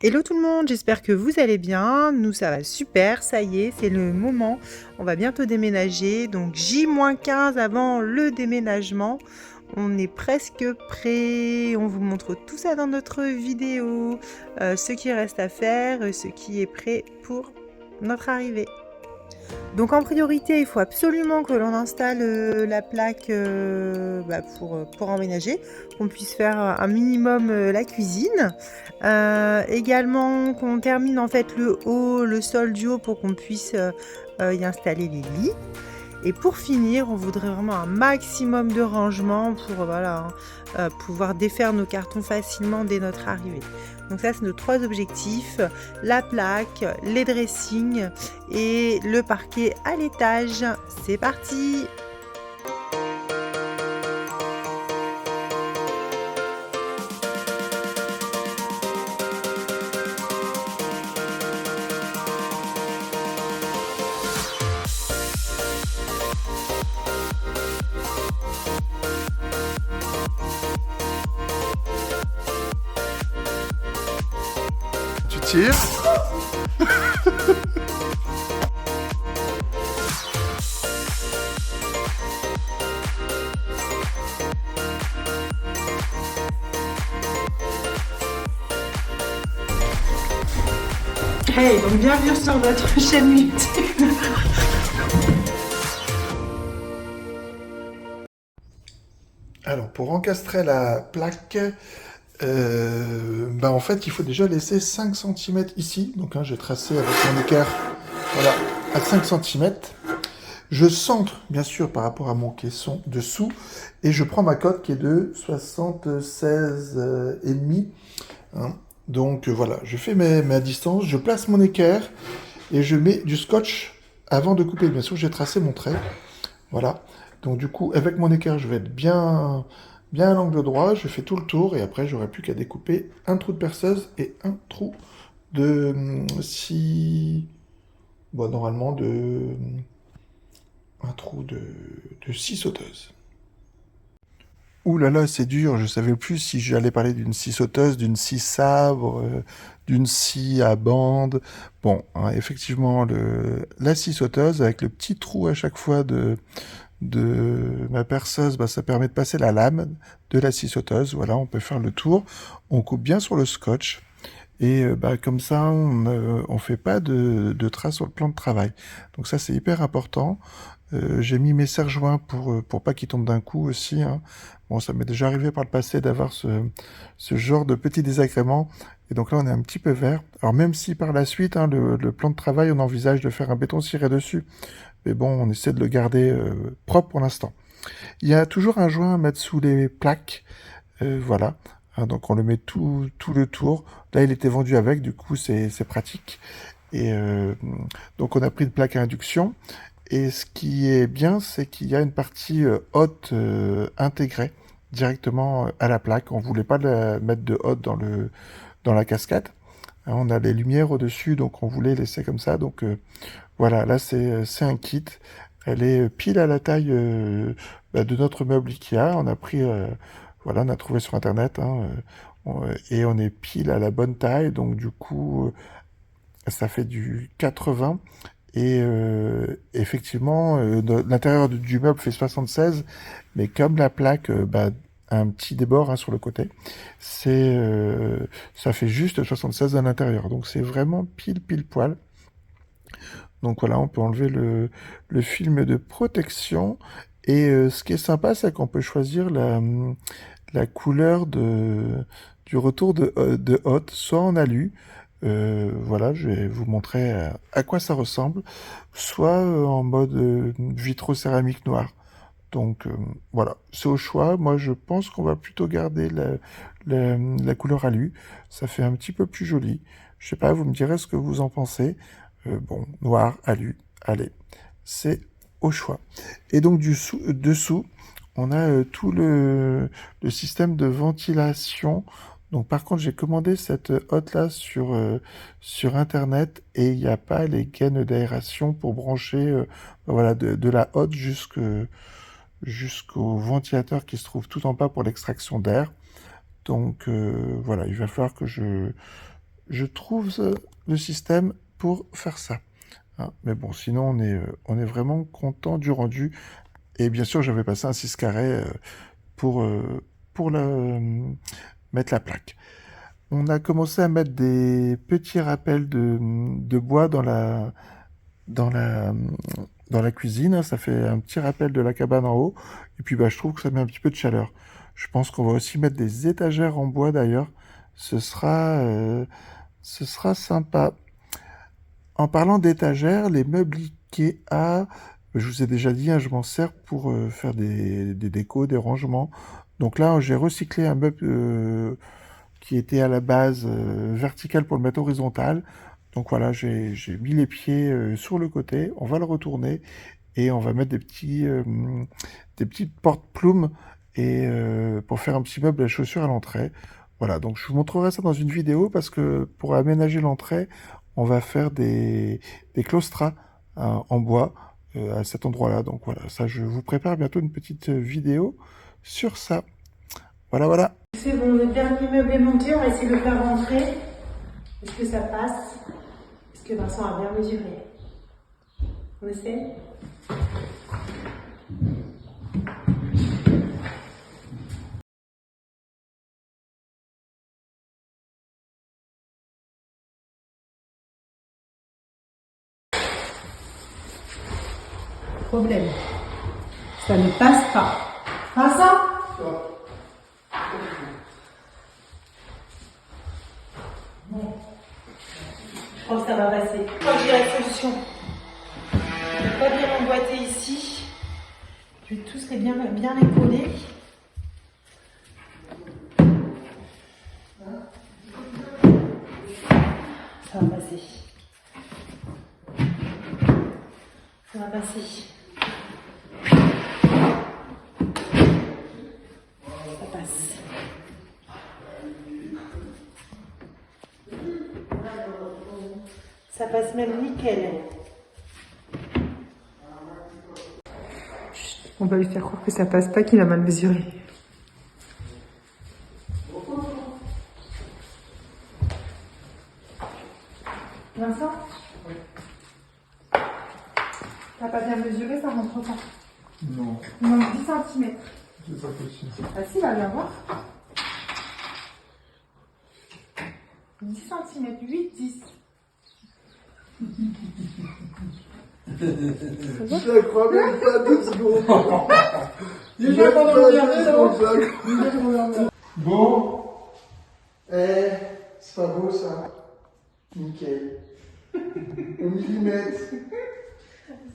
Hello tout le monde, j'espère que vous allez bien. Nous, ça va super, ça y est, c'est le moment. On va bientôt déménager, donc J-15 avant le déménagement. On est presque prêt, on vous montre tout ça dans notre vidéo, ce qui reste à faire, ce qui est prêt pour notre arrivée. Donc en priorité, il faut absolument que l'on installe la plaque pour emménager, qu'on puisse faire un minimum la cuisine. Également qu'on termine en fait le haut, le sol du haut pour qu'on puisse y installer les lits. Et pour finir, on voudrait vraiment un maximum de rangement pour pouvoir défaire nos cartons facilement dès notre arrivée. Donc ça, c'est nos 3 objectifs, la plaque, les dressings et le parquet à l'étage. C'est parti! Tu tires. Hey, donc bienvenue sur notre chaîne YouTube. Alors, pour encastrer la plaque, en fait, il faut déjà laisser 5 cm ici. Donc, j'ai tracé avec mon équerre, voilà, à 5 cm. Je centre, bien sûr, par rapport à mon caisson dessous. Et je prends ma cote qui est de 76 et demi. Hein. Donc, voilà, je fais ma distance. Je place mon équerre et je mets du scotch avant de couper. Bien sûr, j'ai tracé mon trait. Voilà. Donc du coup, avec mon équerre, je vais être bien à l'angle droit. Je fais tout le tour et après, j'aurai plus qu'à découper un trou de perceuse et un trou de scie. Bon, normalement, un trou de scie sauteuse. Ouh là là, c'est dur. Je savais plus si j'allais parler d'une scie sauteuse, d'une scie sabre, d'une scie à bande. Bon, hein, effectivement, la scie sauteuse avec le petit trou à chaque fois de ma perceuse, ça permet de passer la lame de la scie sauteuse. Voilà, on peut faire le tour. On coupe bien sur le scotch. Et comme ça, on fait pas de traces sur le plan de travail. Donc ça, c'est hyper important. J'ai mis mes serre-joints pour pas qu'ils tombent d'un coup aussi. Hein. Bon, ça m'est déjà arrivé par le passé d'avoir ce genre de petits désagréments. Et donc là, on est un petit peu vert. Alors même si par la suite, hein, le plan de travail, on envisage de faire un béton ciré dessus. Mais bon, on essaie de le garder propre pour l'instant. Il y a toujours un joint à mettre sous les plaques. Voilà. Hein, donc on le met tout le tour. Là, il était vendu avec, du coup, c'est pratique. Et donc on a pris une plaque à induction. Et ce qui est bien, c'est qu'il y a une partie haute intégrée directement à la plaque. On voulait pas la mettre de haute dans la cascade. Hein, on a les lumières au-dessus, donc on voulait laisser comme ça. Donc voilà, là c'est un kit. Elle est pile à la taille de notre meuble Ikea. On a pris, voilà, on a trouvé sur internet, hein, et on est pile à la bonne taille. Donc du coup, ça fait du 80. Et effectivement, l'intérieur du meuble fait 76, mais comme la plaque a un petit débord, hein, sur le côté, ça fait juste 76 à l'intérieur. Donc c'est vraiment pile poil. Donc voilà, on peut enlever le film de protection. Et ce qui est sympa, c'est qu'on peut choisir la couleur du retour de hotte, soit en alu, voilà, je vais vous montrer à quoi ça ressemble, soit en mode vitrocéramique noir. Donc voilà, c'est au choix. Moi, je pense qu'on va plutôt garder la couleur alu. Ça fait un petit peu plus joli. Je sais pas, vous me direz ce que vous en pensez. Bon, noir, alu, allez, c'est au choix. Et donc dessous, on a tout le système de ventilation. Donc par contre, j'ai commandé cette hotte là sur internet et il n'y a pas les gaines d'aération pour brancher voilà, de la hotte jusqu'au ventilateur qui se trouve tout en bas pour l'extraction d'air. Donc voilà, il va falloir que je trouve le système pour faire ça. Hein. Mais bon, sinon, on est vraiment content du rendu. Et bien sûr, j'avais passé un 6 carré pour, mettre la plaque. On a commencé à mettre des petits rappels de bois dans la, dans la cuisine. Ça fait un petit rappel de la cabane en haut. Et puis, bah, je trouve que ça met un petit peu de chaleur. Je pense qu'on va aussi mettre des étagères en bois d'ailleurs. Ce sera, euh, ce sera sympa. En parlant d'étagères, les meubles Ikea, je vous ai déjà dit, hein, je m'en sers pour faire des décos, des rangements. Donc là, j'ai recyclé un meuble qui était à la base vertical pour le mettre horizontal. Donc voilà, j'ai mis les pieds sur le côté, on va le retourner et on va mettre des petites porte-plumes et pour faire un petit meuble à chaussures à l'entrée. Voilà, donc je vous montrerai ça dans une vidéo parce que pour aménager l'entrée, on va faire des claustras en bois à cet endroit-là. Donc voilà, ça je vous prépare bientôt une petite vidéo sur ça. Voilà, voilà. C'est bon, le dernier meuble est monté, on va essayer de le faire rentrer. Est-ce que ça passe? Est-ce que Vincent a bien mesuré? On essaie? Problème. Ça ne passe pas. Vincent? Bon. Je crois que ça va passer. Je crois que j'ai la solution. Je vais pas bien l'emboîter ici. Je vais tous les bien les coller. Ça va passer. Ça va passer. Ça passe. Ça passe même nickel. On va lui faire croire que ça passe pas, qu'il a mal mesuré. Vincent? Oui. T'as pas bien mesuré, ça rentre pas. Non, Il manque 10 cm. c'est pas possible. Ah si, va bien voir. 10 cm, 8, 10. Je la crois même pas 2 secondes. Il est pas dans le Bon. C'est pas beau ça. Nickel. Au millimètre.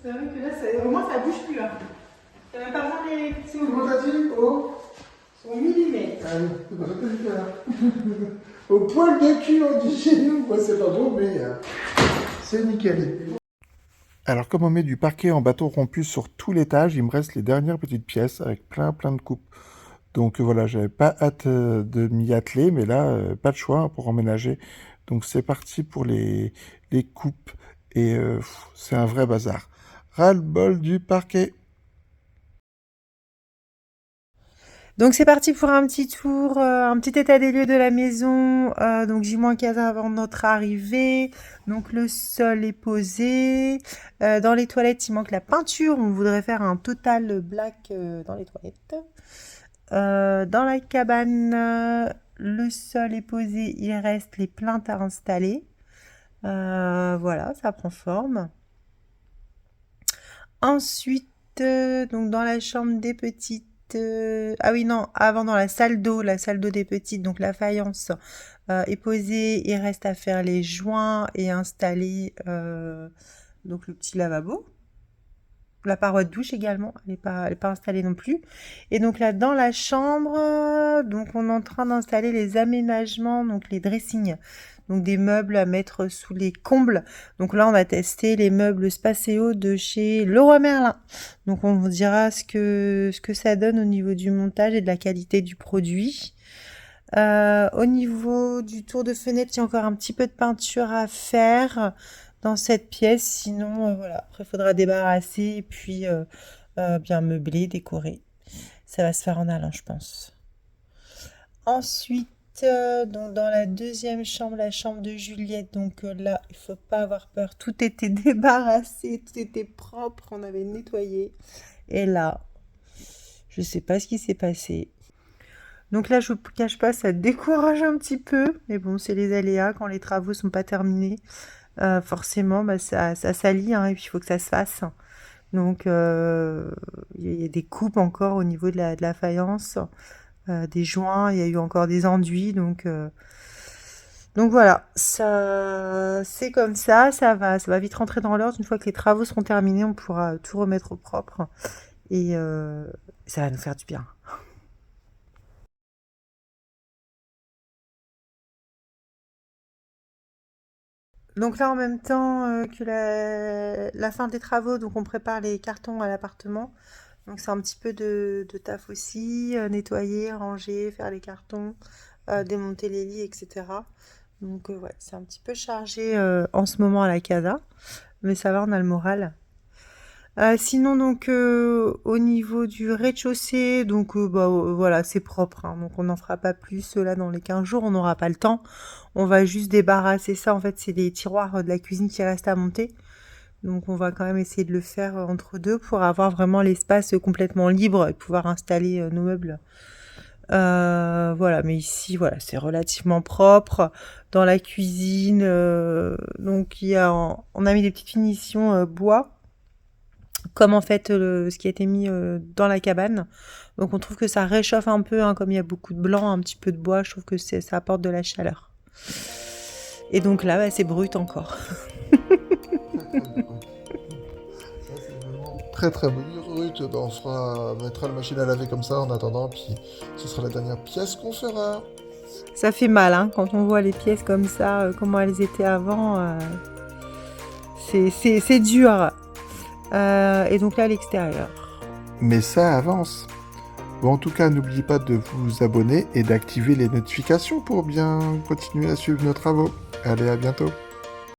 C'est vrai que là, au moins ça bouge plus là. Ça va pas vraiment les. Comment t'as dit? Au millimètre. Ah oui, c'est pas ça que t'as dit tout à l'heure. Au poil de cul, on dit chez nous. Moi, c'est pas beau, mais c'est nickel. Alors, comme on met du parquet en bâton rompu sur tout l'étage, il me reste les dernières petites pièces avec plein de coupes. Donc voilà, j'avais pas hâte de m'y atteler, mais là, pas de choix hein, pour emménager. Donc c'est parti pour les coupes et c'est un vrai bazar. Ras-le-bol du parquet. Donc c'est parti pour un petit tour, un petit état des lieux de la maison. Donc J-15 avant notre arrivée. Donc le sol est posé. Dans les toilettes, il manque la peinture. On voudrait faire un total black dans les toilettes. Dans la cabane, le sol est posé. Il reste les plinthes à installer. Voilà, ça prend forme. Ensuite, donc dans la chambre des petites. Ah oui, non, avant dans la salle d'eau des petites, donc la faïence est posée. Il reste à faire les joints et installer donc le petit lavabo. La paroi de douche également, elle n'est pas installée non plus. Et donc là, dans la chambre, donc on est en train d'installer les aménagements, donc les dressings. Donc des meubles à mettre sous les combles. Donc là, on va tester les meubles Spaceo de chez Leroy Merlin. Donc on vous dira ce que ça donne au niveau du montage et de la qualité du produit. Au niveau du tour de fenêtre, il y a encore un petit peu de peinture à faire dans cette pièce. Sinon, voilà. Après, il faudra débarrasser et puis bien meubler, décorer. Ça va se faire en allant, je pense. Ensuite, donc dans la deuxième chambre, la chambre de Juliette. Donc là, il faut pas avoir peur. Tout était débarrassé, tout était propre, on avait nettoyé. Et là, je sais pas ce qui s'est passé. Donc là, je vous cache pas, ça décourage un petit peu. Mais bon, c'est les aléas quand les travaux sont pas terminés. Forcément, bah, ça salit, hein, et puis il faut que ça se fasse. Donc, il y a des coupes encore au niveau de la faïence, des joints, il y a eu encore des enduits. Donc voilà, ça, c'est comme ça va vite rentrer dans l'ordre. Une fois que les travaux seront terminés, on pourra tout remettre au propre et ça va nous faire du bien. Donc là, en même temps que la fin des travaux, donc on prépare les cartons à l'appartement. Donc c'est un petit peu de taf aussi, nettoyer, ranger, faire les cartons, démonter les lits, etc. Donc ouais, c'est un petit peu chargé en ce moment à la casa, mais ça va, on a le moral. Sinon donc au niveau du rez-de-chaussée, donc bah, voilà, c'est propre, hein, donc on n'en fera pas plus là dans les 15 jours, on n'aura pas le temps. On va juste débarrasser ça, en fait c'est des tiroirs de la cuisine qui restent à monter. Donc on va quand même essayer de le faire entre deux pour avoir vraiment l'espace complètement libre et pouvoir installer nos meubles. Voilà, mais ici, voilà, c'est relativement propre. Dans la cuisine, donc on a mis des petites finitions bois, comme en fait ce qui a été mis dans la cabane. Donc on trouve que ça réchauffe un peu, hein, comme il y a beaucoup de blanc, un petit peu de bois, je trouve que ça apporte de la chaleur. Et donc là, bah, c'est brut encore. Très très brut. Ben, mettra la machine à laver comme ça en attendant, puis ce sera la dernière pièce qu'on fera. Ça fait mal, hein, quand on voit les pièces comme ça, comment elles étaient avant. C'est dur. Et donc là, à l'extérieur. Mais ça avance. Bon, en tout cas, n'oubliez pas de vous abonner et d'activer les notifications pour bien continuer à suivre nos travaux. Allez, à bientôt.